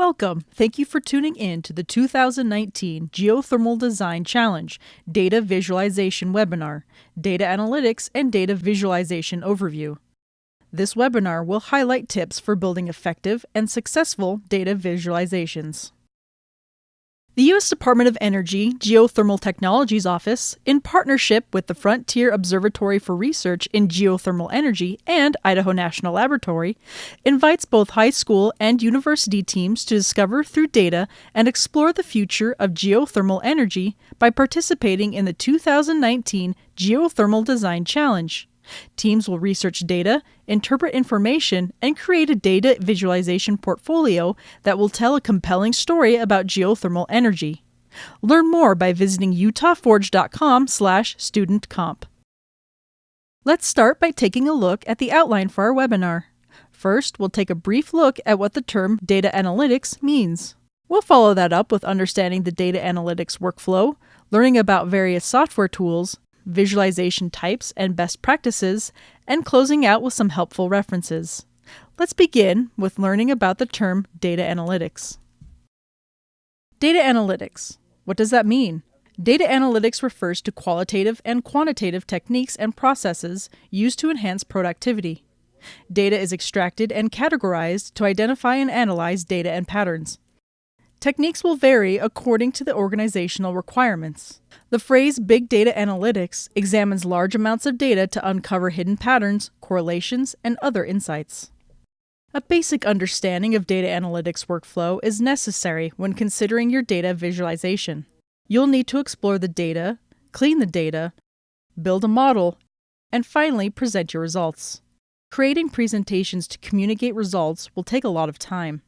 Welcome. Thank you for tuning in to the 2019 Geothermal Design Challenge Data Visualization Webinar, Data Analytics and Data Visualization Overview. This webinar will highlight tips for building effective and successful data visualizations. The U.S. Department of Energy Geothermal Technologies Office, in partnership with the Frontier Observatory for Research in Geothermal Energy and Idaho National Laboratory, invites both high school and university teams to discover through data and explore the future of geothermal energy by participating in the 2019 Geothermal Design Challenge. Teams will research data, interpret information, and create a data visualization portfolio that will tell a compelling story about geothermal energy. Learn more by visiting utahforge.com/studentcomp. Let's start by taking a look at the outline for our webinar. First, we'll take a brief look at what the term data analytics means. We'll follow that up with understanding the data analytics workflow, learning about various software tools, visualization types and best practices, and closing out with some helpful references. Let's begin with learning about the term data analytics. Data analytics. What does that mean? Data analytics refers to qualitative and quantitative techniques and processes used to enhance productivity. Data is extracted and categorized to identify and analyze data and patterns. Techniques will vary according to the organizational requirements. The phrase big data analytics examines large amounts of data to uncover hidden patterns, correlations, and other insights. A basic understanding of data analytics workflow is necessary when considering your data visualization. You'll need to explore the data, clean the data, build a model, and finally present your results. Creating presentations to communicate results will take a lot of time.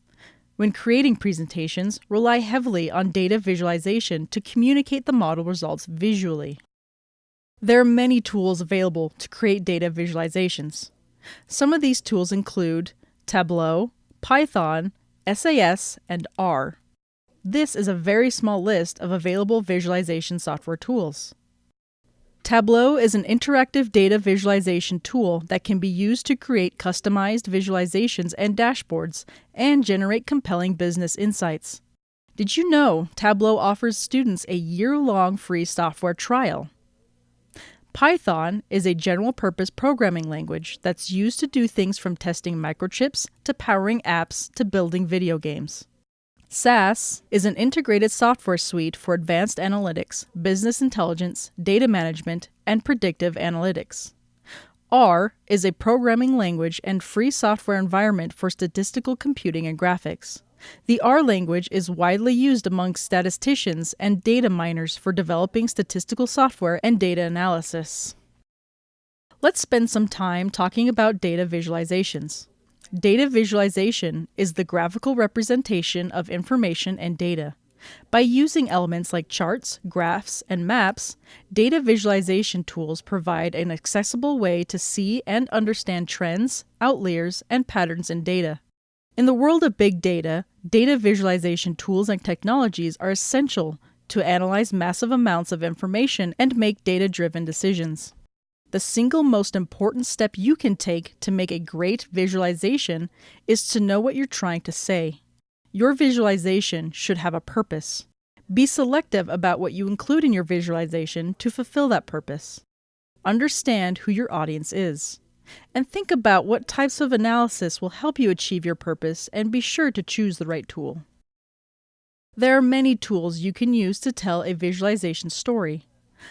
When creating presentations, rely heavily on data visualization to communicate the model results visually. There are many tools available to create data visualizations. Some of these tools include Tableau, Python, SAS, and R. This is a very small list of available visualization software tools. Tableau is an interactive data visualization tool that can be used to create customized visualizations and dashboards and generate compelling business insights. Did you know Tableau offers students a year-long free software trial? Python is a general-purpose programming language that's used to do things from testing microchips to powering apps to building video games. SAS is an integrated software suite for advanced analytics, business intelligence, data management, and predictive analytics. R is a programming language and free software environment for statistical computing and graphics. The R language is widely used among statisticians and data miners for developing statistical software and data analysis. Let's spend some time talking about data visualizations. Data visualization is the graphical representation of information and data. By using elements like charts, graphs, and maps, data visualization tools provide an accessible way to see and understand trends, outliers, and patterns in data. In the world of big data, data visualization tools and technologies are essential to analyze massive amounts of information and make data-driven decisions. The single most important step you can take to make a great visualization is to know what you're trying to say. Your visualization should have a purpose. Be selective about what you include in your visualization to fulfill that purpose. Understand who your audience is. And think about what types of analysis will help you achieve your purpose, and be sure to choose the right tool. There are many tools you can use to tell a visualization story.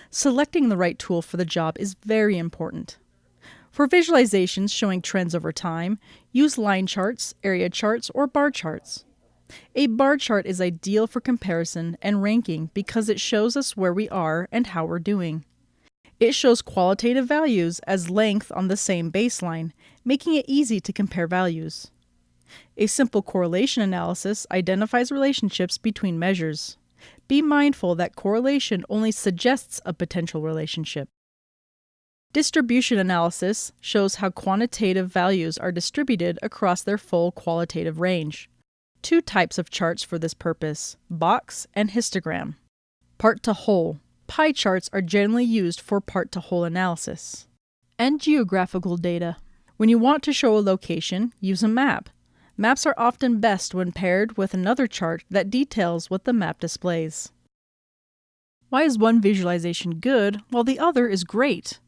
Selecting the right tool for the job is very important. For visualizations showing trends over time, use line charts, area charts, or bar charts. A bar chart is ideal for comparison and ranking because it shows us where we are and how we're doing. It shows qualitative values as length on the same baseline, making it easy to compare values. A simple correlation analysis identifies relationships between measures. Be mindful that correlation only suggests a potential relationship. Distribution analysis shows how quantitative values are distributed across their full qualitative range. Two types of charts for this purpose: box and histogram. Part to whole. Pie charts are generally used for part to whole analysis. And geographical data. When you want to show a location, use a map. Maps are often best when paired with another chart that details what the map displays. Why is one visualization good while the other is great?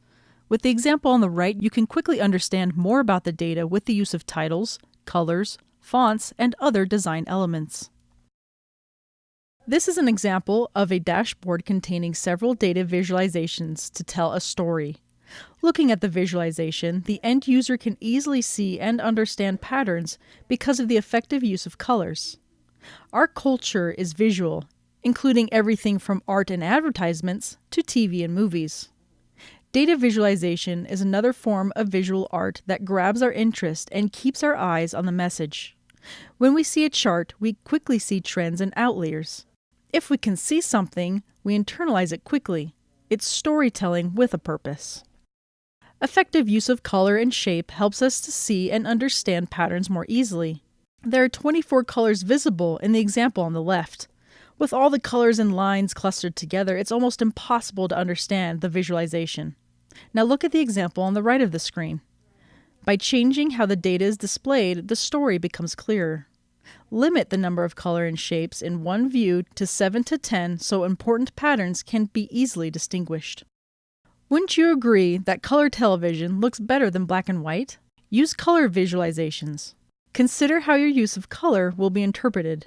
With the example on the right, you can quickly understand more about the data with the use of titles, colors, fonts, and other design elements. This is an example of a dashboard containing several data visualizations to tell a story. Looking at the visualization, the end user can easily see and understand patterns because of the effective use of colors. Our culture is visual, including everything from art and advertisements to TV and movies. Data visualization is another form of visual art that grabs our interest and keeps our eyes on the message. When we see a chart, we quickly see trends and outliers. If we can see something, we internalize it quickly. It's storytelling with a purpose. Effective use of color and shape helps us to see and understand patterns more easily. There are 24 colors visible in the example on the left. With all the colors and lines clustered together, it's almost impossible to understand the visualization. Now look at the example on the right of the screen. By changing how the data is displayed, the story becomes clearer. Limit the number of color and shapes in one view to 7 to 10 so important patterns can be easily distinguished. Wouldn't you agree that color television looks better than black and white? Use color visualizations. Consider how your use of color will be interpreted.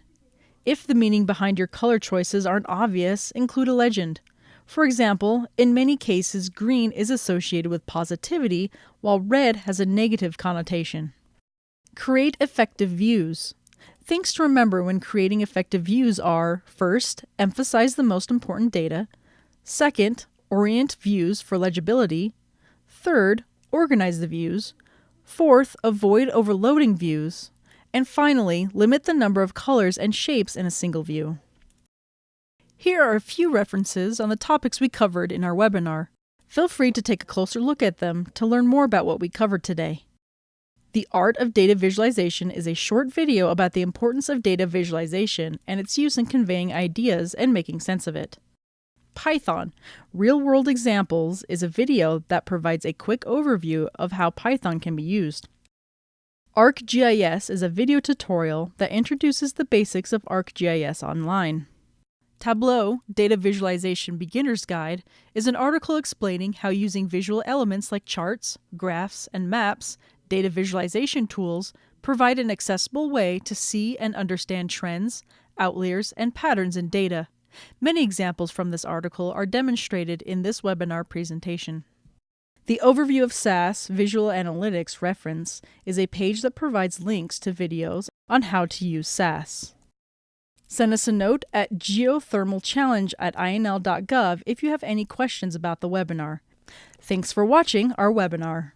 If the meaning behind your color choices aren't obvious, include a legend. For example, in many cases, green is associated with positivity, while red has a negative connotation. Create effective views. Things to remember when creating effective views are: first, emphasize the most important data; second, orient views for legibility; third, organize the views; fourth, avoid overloading views; and finally, limit the number of colors and shapes in a single view. Here are a few references on the topics we covered in our webinar. Feel free to take a closer look at them to learn more about what we covered today. The Art of Data Visualization is a short video about the importance of data visualization and its use in conveying ideas and making sense of it. Python, Real-World Examples, is a video that provides a quick overview of how Python can be used. ArcGIS is a video tutorial that introduces the basics of ArcGIS online. Tableau, Data Visualization Beginner's Guide, is an article explaining how using visual elements like charts, graphs, and maps, data visualization tools, provide an accessible way to see and understand trends, outliers, and patterns in data. Many examples from this article are demonstrated in this webinar presentation. The Overview of SAS Visual Analytics reference is a page that provides links to videos on how to use SAS. Send us a note at geothermalchallenge@inl.gov if you have any questions about the webinar. Thanks for watching our webinar.